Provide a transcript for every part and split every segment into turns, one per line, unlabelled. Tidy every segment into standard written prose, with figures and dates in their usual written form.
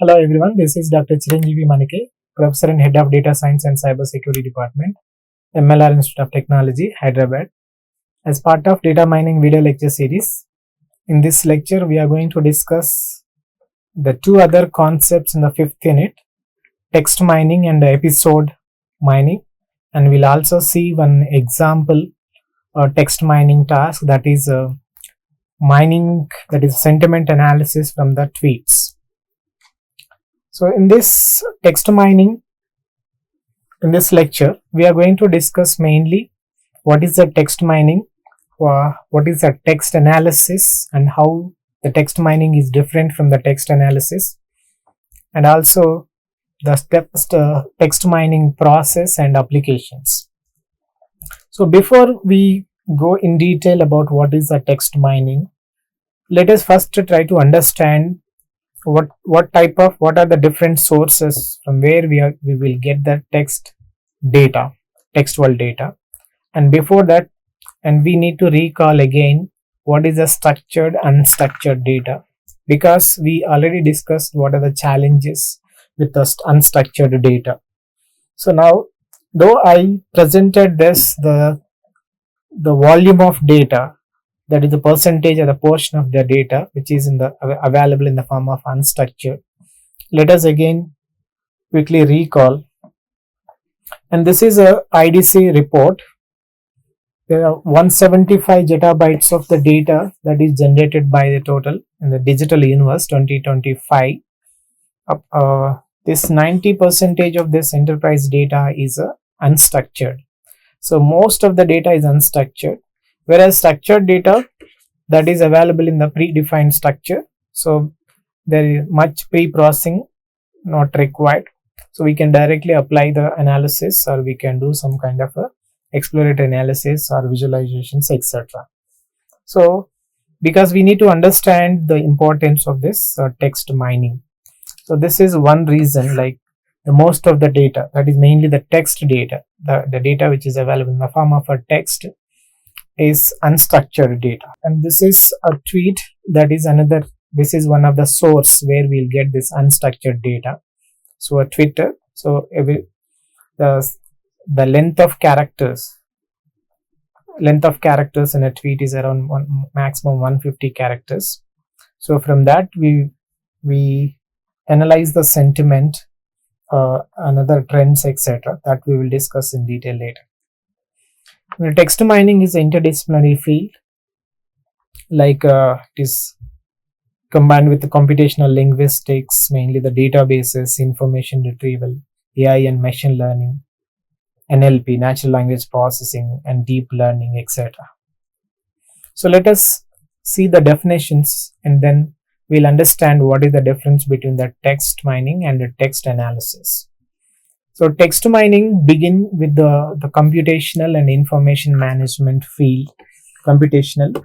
Hello everyone, this is Dr. Chiranjeevi Manike, Professor and Head of Data Science and Cybersecurity Department, MLR Institute of Technology, Hyderabad. As part of data mining video lecture series, in this lecture we are going to discuss the two other concepts in the fifth unit, text mining and episode mining, and we'll also see one example text mining task, that is mining, that is sentiment analysis from the tweets. So in this text mining, in this lecture, we are going to discuss mainly what is the text mining, what is the text analysis, and how the text mining is different from the text analysis, and also the text mining process and applications. So before we go in detail about what is the text mining, let us first try to understand what are the different sources from where we will get the textual data. And before that, and we need to recall again what is the structured unstructured data, because we already discussed what are the challenges with the unstructured data. So now, though I presented this the volume of data, that is the percentage or the portion of the data which is available in the form of unstructured, let us again quickly recall. And this is a IDC report. There are 175 zettabytes of the data that is generated by the total in the digital universe 2025. This 90% of this enterprise data is unstructured. So most of the data is unstructured, whereas structured data, that is available in the predefined structure. So there is much pre-processing not required. So we can directly apply the analysis, or we can do some kind of a exploratory analysis or visualizations, etc. So because we need to understand the importance of this text mining. So this is one reason, like the most of the data, that is mainly the text data, the data which is available in the form of a text, is unstructured data. And this is a tweet, that is another, this is one of the source where we'll get this unstructured data. So a Twitter, so the length of characters in a tweet is around maximum 150 characters. So from that we analyze the sentiment, another trends, etc., that we will discuss in detail later. Text mining is an interdisciplinary field, like it is combined with the computational linguistics, mainly the databases, information retrieval, AI and machine learning, NLP, natural language processing, and deep learning, etc. So let us see the definitions, and then we'll understand what is the difference between the text mining and the text analysis. So text mining begin with the computational and information management field, management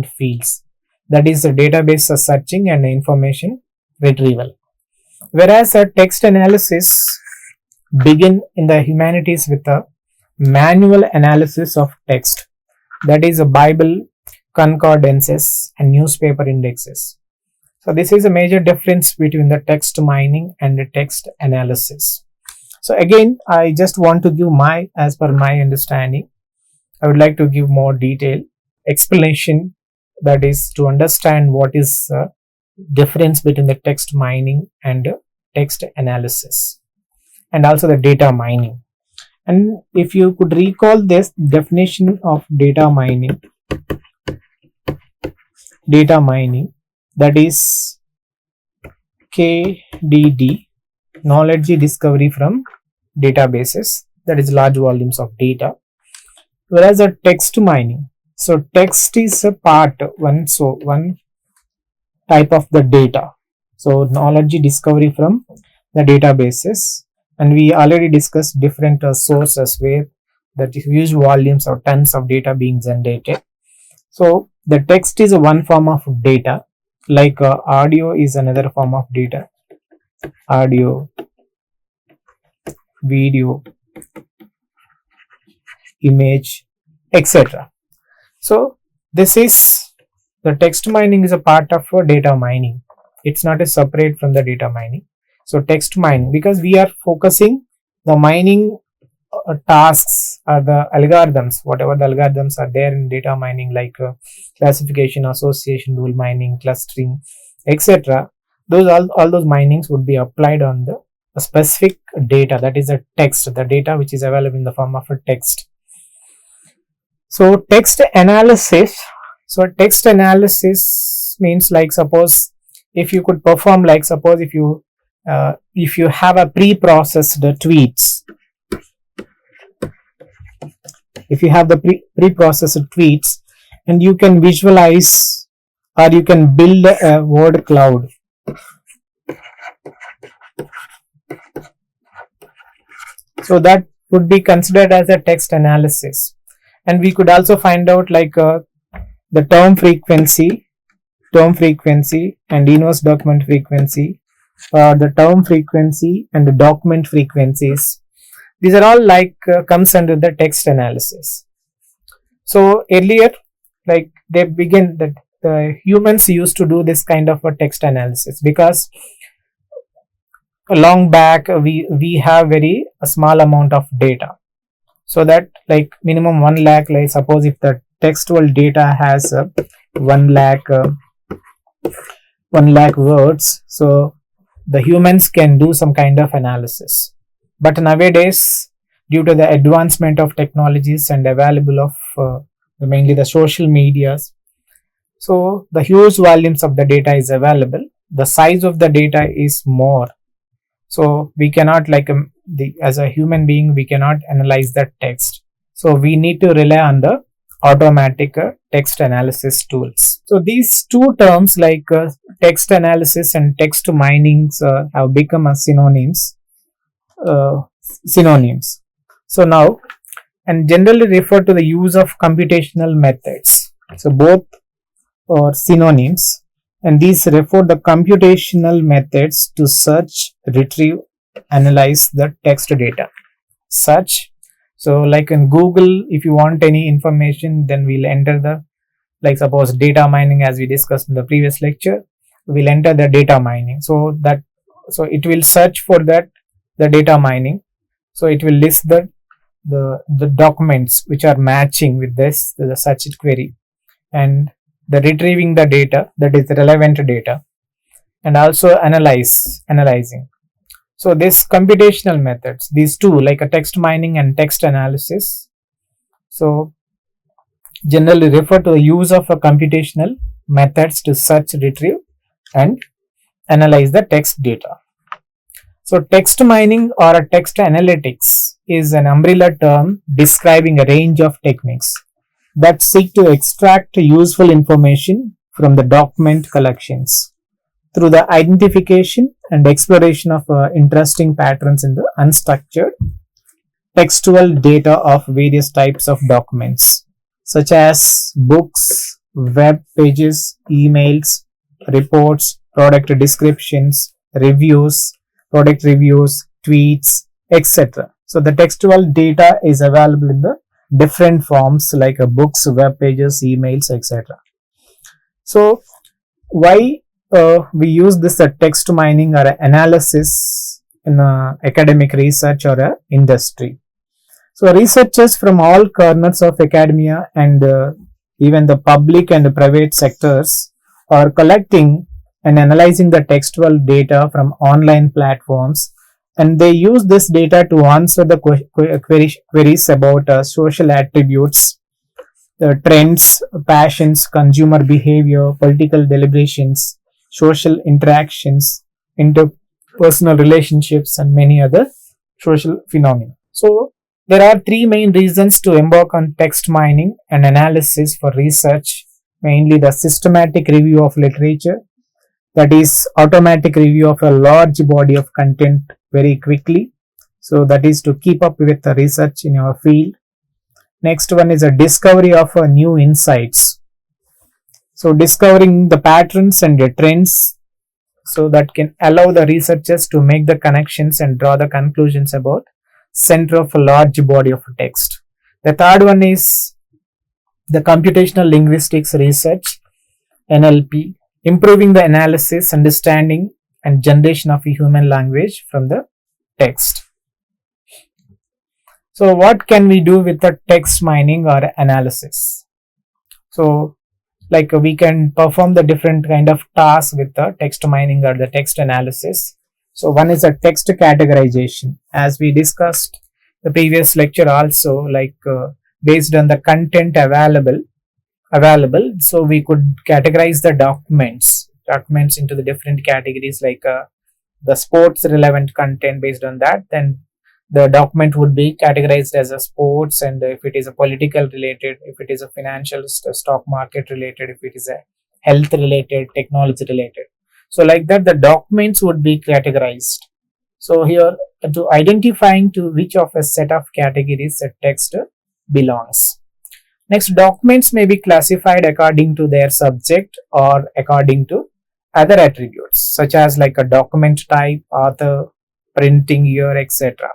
fields, that is the database searching and information retrieval. Whereas a text analysis begin in the humanities with a manual analysis of text, that is a Bible concordances and newspaper indexes. So this is a major difference between the text mining and the text analysis. So again, I just want to give as per my understanding, I would like to give more detailed explanation, that is to understand what is the difference between the text mining and text analysis, and also the data mining. And if you could recall this definition of data mining, that is KDD, knowledge discovery from databases, that is large volumes of data. Whereas a text mining, so text is a one type of the data. So knowledge discovery from the databases, and we already discussed different sources where that huge volumes or tons of data being generated. So the text is one form of data, like audio is another form of data, audio, video, image, etc. So this is the text mining is a part of data mining. It's not a separate from the data mining. So text mining, because we are focusing the mining tasks or the algorithms, whatever the algorithms are there in data mining, like classification, association, rule mining, clustering, etc. Those all those minings would be applied on the specific data, that is a text, the data which is available in the form of a text. So text analysis. So text analysis means, like, suppose if you could perform, like, suppose if you have a pre-processed tweets, if you have the pre-processed tweets, and you can visualize or you can build a word cloud. So that would be considered as a text analysis. And we could also find out, like, the term frequency and inverse document frequency, the term frequency and the document frequencies. These are all, like, comes under the text analysis. So earlier, like, they begin that the humans used to do this kind of a text analysis, because long back we have very a small amount of data, so that, like, minimum 1 lakh, like, suppose if the textual data has 1 lakh words, so the humans can do some kind of analysis. But nowadays, due to the advancement of technologies and available of mainly the social medias, so the huge volumes of the data is available, the size of the data is more, so we cannot, like, as a human being, we cannot analyze that text. So we need to rely on the automatic text analysis tools. So these two terms, like text analysis and text mining, have become a synonyms. So now, and generally refer to the use of computational methods. So both are synonyms, and these refer the computational methods to search, retrieve, analyze the text data. Search. So like in Google, if you want any information, then we'll enter the, like, suppose data mining, as we discussed in the previous lecture, we'll enter the data mining. So it will search for that, the data mining. So it will list the documents which are matching with this, the search query, and the retrieving the data, that is the relevant data, and also analyzing. So this computational methods, these two, like a text mining and text analysis, so generally refer to the use of a computational methods to search, retrieve, and analyze the text data. So text mining or a text analytics is an umbrella term describing a range of techniques that seek to extract useful information from the document collections through the identification and exploration of interesting patterns in the unstructured textual data of various types of documents, such as books, web pages, emails, reports, product descriptions, reviews, product reviews, tweets, etc. So the textual data is available in the different forms, like books, web pages, emails, etc. So why we use this text mining or analysis in academic research or industry? So researchers from all corners of academia and even the public and private sectors are collecting and analyzing the textual data from online platforms, and they use this data to answer the queries about social attributes, trends, passions, consumer behavior, political deliberations, social interactions, interpersonal relationships, and many other social phenomena. So there are three main reasons to embark on text mining and analysis for research, mainly the systematic review of literature, that is automatic review of a large body of content very quickly, so that is to keep up with the research in your field. Next one is a discovery of new insights, so discovering the patterns and the trends, so that can allow the researchers to make the connections and draw the conclusions about center of a large body of text. The third one is the computational linguistics research, NLP, improving the analysis, understanding, and generation of a human language from the text. So, what can we do with the text mining or analysis? So, like we can perform the different kind of tasks with the text mining or the text analysis. So, one is a text categorization, as we discussed the previous lecture also, like based on the content available, so we could categorize the documents into the different categories, like the sports relevant content. Based on that, then the document would be categorized as a sports, and if it is a political related, if it is a financial stock market related, if it is a health related, technology related, so like that the documents would be categorized. So here, to identifying to which of a set of categories the text belongs. Next, documents may be classified according to their subject or according to other attributes, such as like a document type, author, printing year, etc.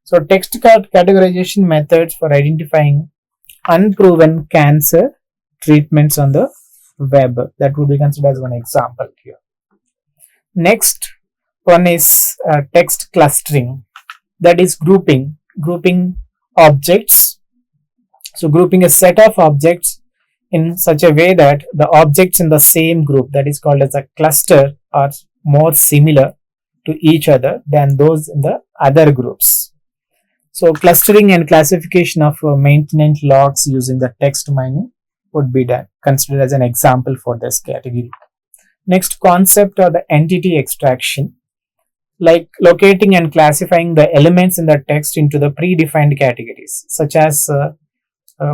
So, text categorization methods for identifying unproven cancer treatments on the web, that would be considered as one example here. Next one is text clustering, that is grouping objects. So, grouping a set of objects in such a way that the objects in the same group, that is called as a cluster, are more similar to each other than those in the other groups. So, clustering and classification of maintenance logs using the text mining would be done, considered as an example for this category. Next, concept or the entity extraction, like locating and classifying the elements in the text into the predefined categories, such as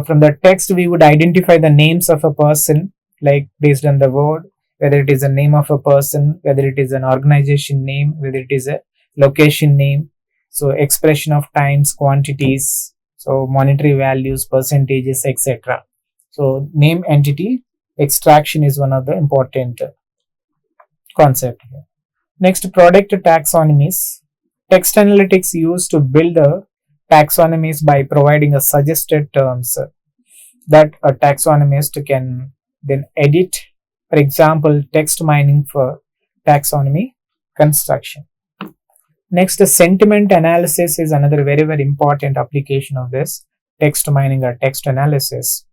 from the text we would identify the names of a person, like based on the word, whether it is a name of a person, whether it is an organization name, whether it is a location name. So, expression of times, quantities, so monetary values, percentages, etc. So, name entity extraction is one of the important concept here. Next, product taxonomies. Text analytics used to build the taxonomies by providing a suggested terms that a taxonomist can then edit. For example, text mining for taxonomy construction. Next, the sentiment analysis is another very important application of this text mining or text analysis.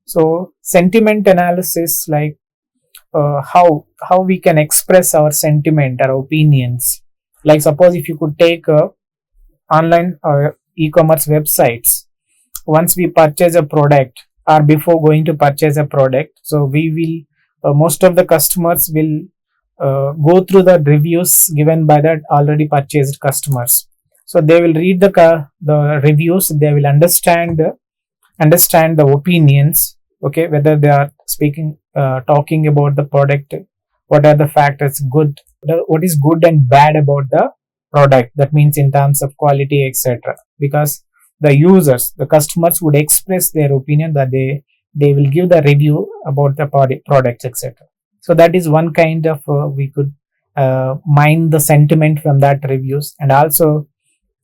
So, sentiment analysis, like how we can express our sentiment or opinions. Like suppose if you could take online or e-commerce websites, once we purchase a product or before going to purchase a product, so we will most of the customers will go through the reviews given by the already purchased customers. So they will read the reviews, they will understand the opinions, okay, whether they are talking about the product, what are the factors good, what is good and bad about the product, that means in terms of quality, etc. Because the users, the customers would express their opinion, that they will give the review about the products, etc. So that is one kind of we could mine the sentiment from that reviews. And also,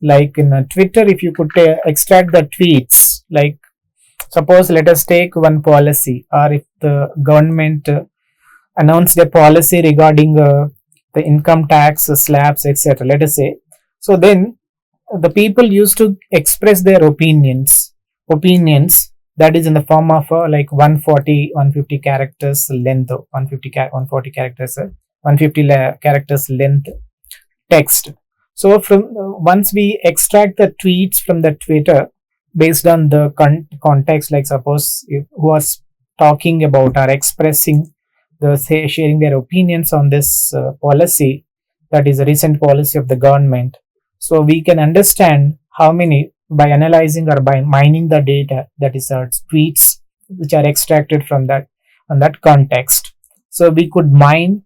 like in Twitter, if you could extract the tweets, like suppose let us take one policy, or if the government announced a policy regarding the income tax slabs, etc., let us say, so then the people used to express their opinions, that is in the form of like 150 characters length, 140 characters 150 characters length text. So from once we extract the tweets from the Twitter based on the context, like suppose who was talking about or expressing sharing their opinions on this policy, that is a recent policy of the government. So we can understand how many, by analyzing or by mining the data, that is tweets which are extracted from that on that context. So we could mine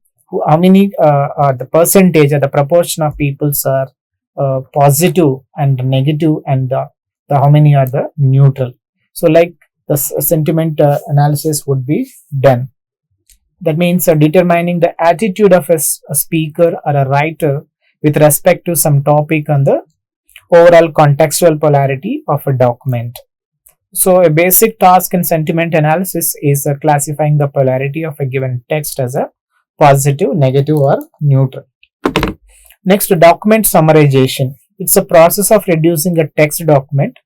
how many the percentage or the proportion of peoples are positive and negative, and the how many are the neutral. So like the sentiment analysis would be done. That means determining the attitude of a speaker or a writer with respect to some topic on the overall contextual polarity of a document. So a basic task in sentiment analysis is classifying the polarity of a given text as a positive, negative, or neutral. Next, document summarization. It's a process of reducing a text document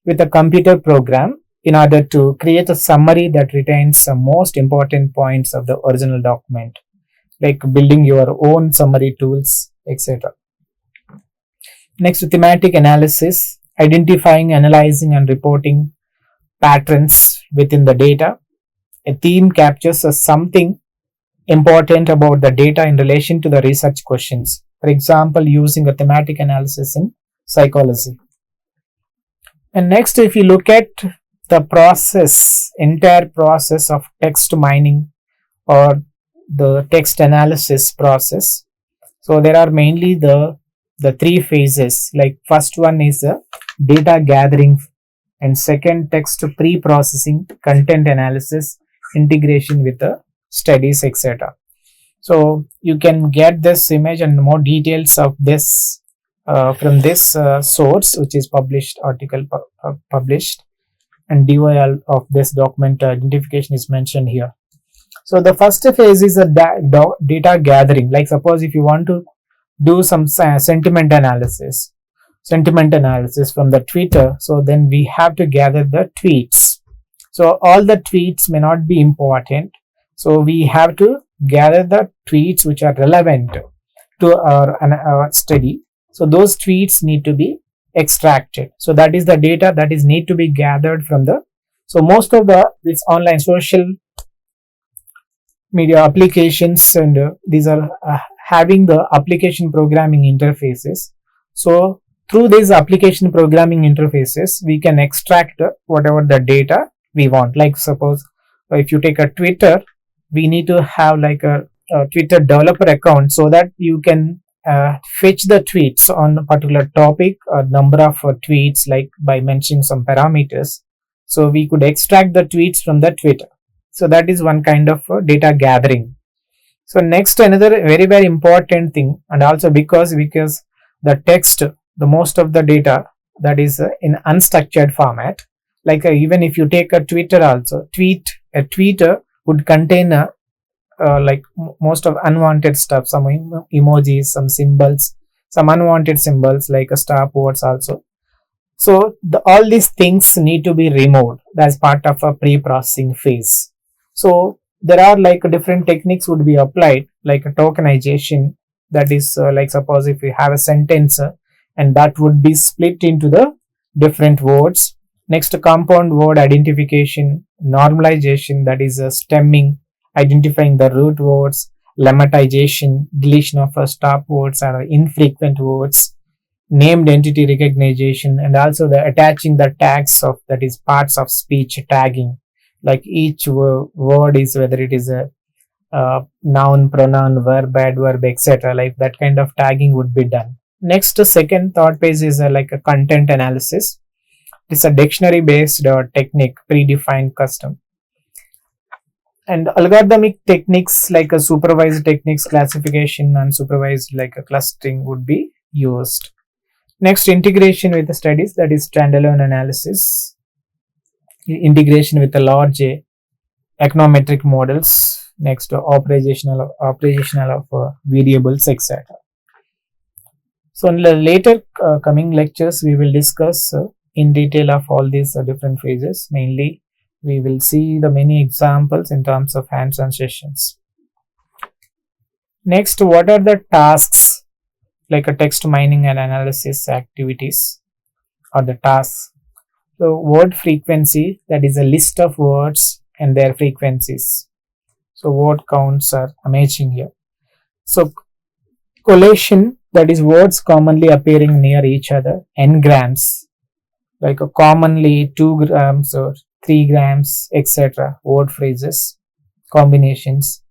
with a computer program in order to create a summary that retains the most important points of the original document, like building your own summary tools, etc. Next, thematic analysis, identifying, analyzing, and reporting patterns within the data. A theme captures something important about the data in relation to the research questions. For example, using a thematic analysis in psychology. And next, if you look at the process, entire process of text mining or the text analysis process. So there are mainly the three phases. Like first one is the data gathering, and second text pre-processing, content analysis, integration with the studies, etc. So you can get this image and more details of this from this source, which is published article published, and DOI of this document identification is mentioned here. So the first phase is a data gathering. Like suppose if you want to do some sentiment analysis from the Twitter, so then we have to gather the tweets. So all the tweets may not be important, so we have to gather the tweets which are relevant to our study. So those tweets need to be extracted. So that is the data that is need to be gathered from the. So most of this online social media applications, and these are having the application programming interfaces. So through these application programming interfaces, we can extract whatever the data we want. Like suppose if you take a Twitter, we need to have like a Twitter developer account so that you can fetch the tweets on a particular topic or number of tweets, like by mentioning some parameters. So we could extract the tweets from the Twitter. So that is one kind of data gathering. So next, another very, very important thing, and also because the text, the most of the data that is in unstructured format, like even if you take a Twitter also, a tweeter would contain like most of unwanted stuff, some emojis, some symbols, some unwanted symbols like a star quotes also. So all these things need to be removed as part of a pre-processing phase. So there are like different techniques would be applied, like a tokenization, that is like suppose if we have a sentence and that would be split into the different words. Next, compound word identification, normalization, that is stemming, identifying the root words, lemmatization, deletion of stop words or infrequent words, named entity recognition, and also the attaching the tags of, that is parts of speech tagging, like each word is whether it is a noun, pronoun, verb, adverb, etc. Like that kind of tagging would be done. Next, second third phase is like a content analysis. It's a dictionary based technique, predefined custom. And algorithmic techniques like a supervised techniques, classification, unsupervised like a clustering would be used. Next, integration with the studies, that is standalone analysis, integration with the large econometric models. Next, operational of variables, etc. So in the later coming lectures, we will discuss in detail of all these different phases. Mainly, we will see the many examples in terms of hands-on sessions. Next, what are the tasks like a text mining and analysis activities or the tasks? So word frequency, that is a list of words and their frequencies. So word counts are amazing here. So collation, that is words commonly appearing near each other, n-grams, like a commonly 2 grams or 3 grams, etc. word phrases, combinations.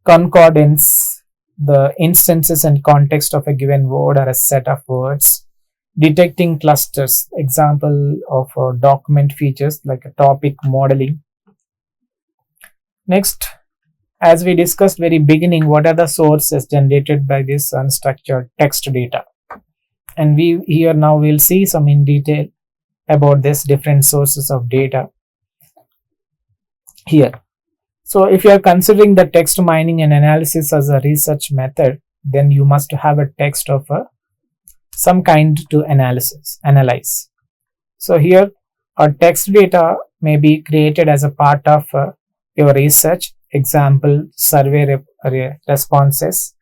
Concordance, the instances and context of a given word or a set of words. Detecting clusters, example of document features like a topic modeling. Next, as we discussed very beginning, what are the sources generated by this unstructured text data? And we here now we'll see some in detail about this different sources of data here. So if you are considering the text mining and analysis as a research method, then you must have a text of some kind to analyze. So here a text data may be created as a part of your research, example survey responses,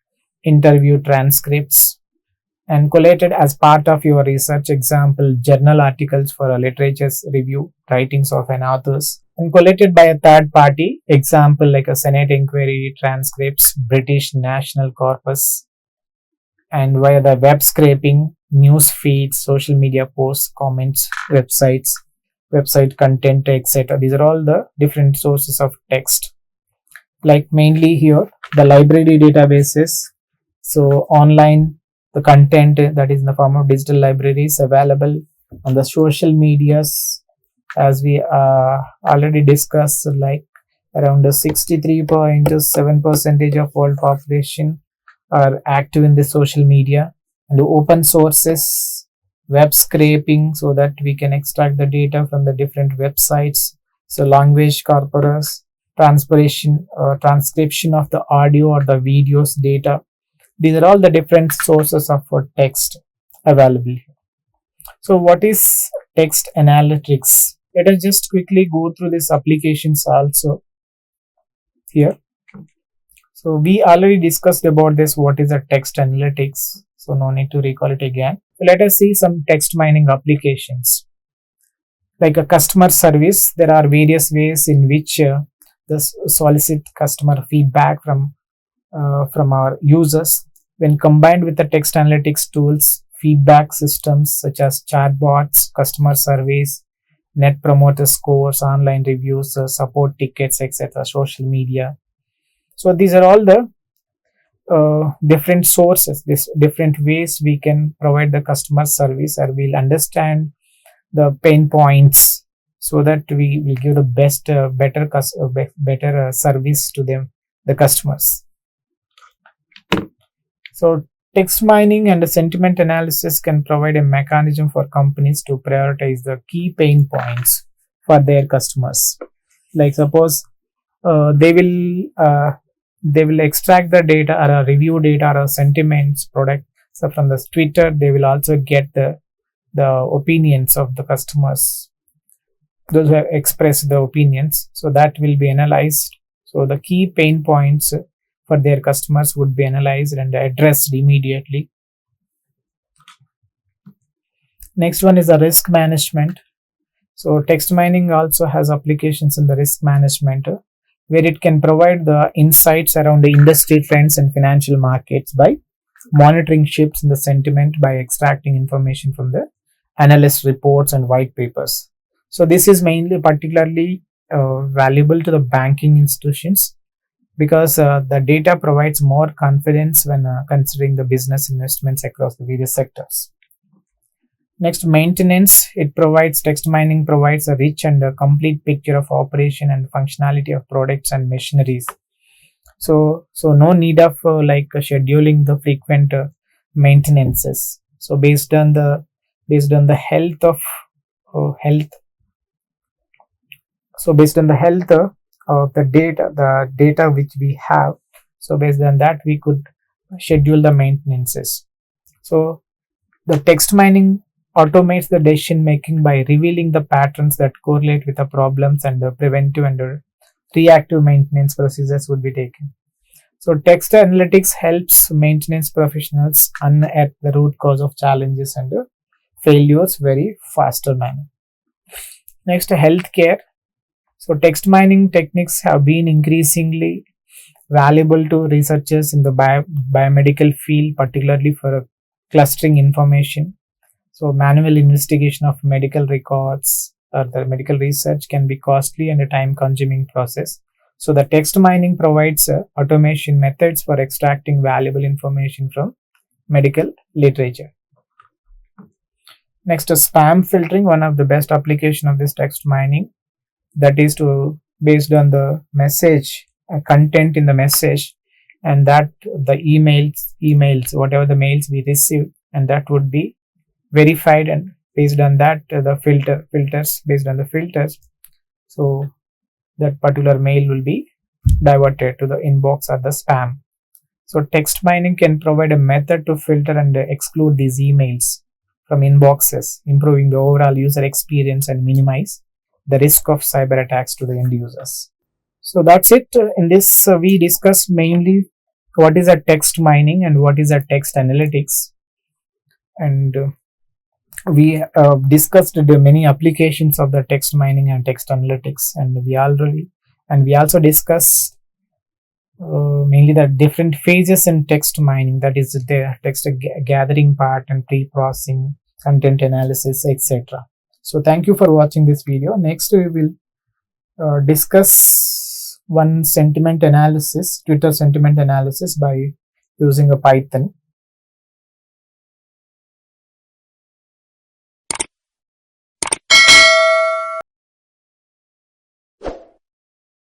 interview transcripts, and collated as part of your research, example journal articles for a literature's review, writings of an authors, and collated by a third party, example like a Senate inquiry transcripts, British National Corpus, and via the web scraping, news feeds, social media posts, comments, website content, etc. These are all the different sources of text. Like mainly here, the library databases. So online, the content that is in the form of digital libraries available on the social medias, as we already discussed, like around 63.7% of world population are active in the social media, and open sources, web scraping, so that we can extract the data from the different websites. So language corpus, transcription of the audio or the videos data. These are all the different sources of text available here. So what is text analytics? Let us just quickly go through these applications also here. So we already discussed about this, what is a text analytics, so no need to recall it again. So let us see some text mining applications. Like a customer service, there are various ways in which the solicit customer feedback from our users. When combined with the text analytics tools, feedback systems such as chatbots, customer surveys, net promoter scores, online reviews, support tickets, etc., social media. So these are all the different sources, this different ways we can provide the customer service, or we'll understand the pain points so that we will give the better service to them, the customers. So text mining and the sentiment analysis can provide a mechanism for companies to prioritize the key pain points for their customers. Like suppose they will extract the data or a review data or a sentiments product. So from the Twitter, they will also get the opinions of the customers, those who have expressed the opinions. So that will be analyzed. So the key pain points for their customers would be analyzed and addressed immediately. Next one is the risk management. So text mining also has applications in the risk management, where it can provide the insights around the industry trends and financial markets by monitoring shifts in the sentiment, by extracting information from the analyst reports and white papers. So this is mainly particularly valuable to the banking institutions, because the data provides more confidence when considering the business investments across the various sectors. Next, maintenance. Text mining provides a rich and a complete picture of operation and functionality of products and machineries. So no need of scheduling the frequent maintenances. So based on the health of the data which we have, so based on that we could schedule the maintenances. So the text mining automates the decision making by revealing the patterns that correlate with the problems, and the preventive and reactive maintenance procedures would be taken. So text analytics helps maintenance professionals unearth the root cause of challenges and failures very faster manner. Next, healthcare. So text mining techniques have been increasingly valuable to researchers in the biomedical field, particularly for clustering information. So manual investigation of medical records or the medical research can be costly and a time consuming process. So the text mining provides automation methods for extracting valuable information from medical literature. Next, spam filtering, one of the best application of this text mining, that is to based on the message content in the message, and that the emails whatever the mails we receive, and that would be verified, and based on that the filters, based on the filters, so that particular mail will be diverted to the inbox or the spam. So text mining can provide a method to filter and exclude these emails from inboxes, improving the overall user experience and minimize the risk of cyber attacks to the end users. So that's it. In this, we discussed mainly what is a text mining and what is a text analytics, and we discussed the many applications of the text mining and text analytics, and we also discussed mainly the different phases in text mining, that is the text gathering part and pre-processing, content analysis, etc. So thank you for watching this video. Next we will discuss one sentiment analysis, Twitter sentiment analysis by using a Python.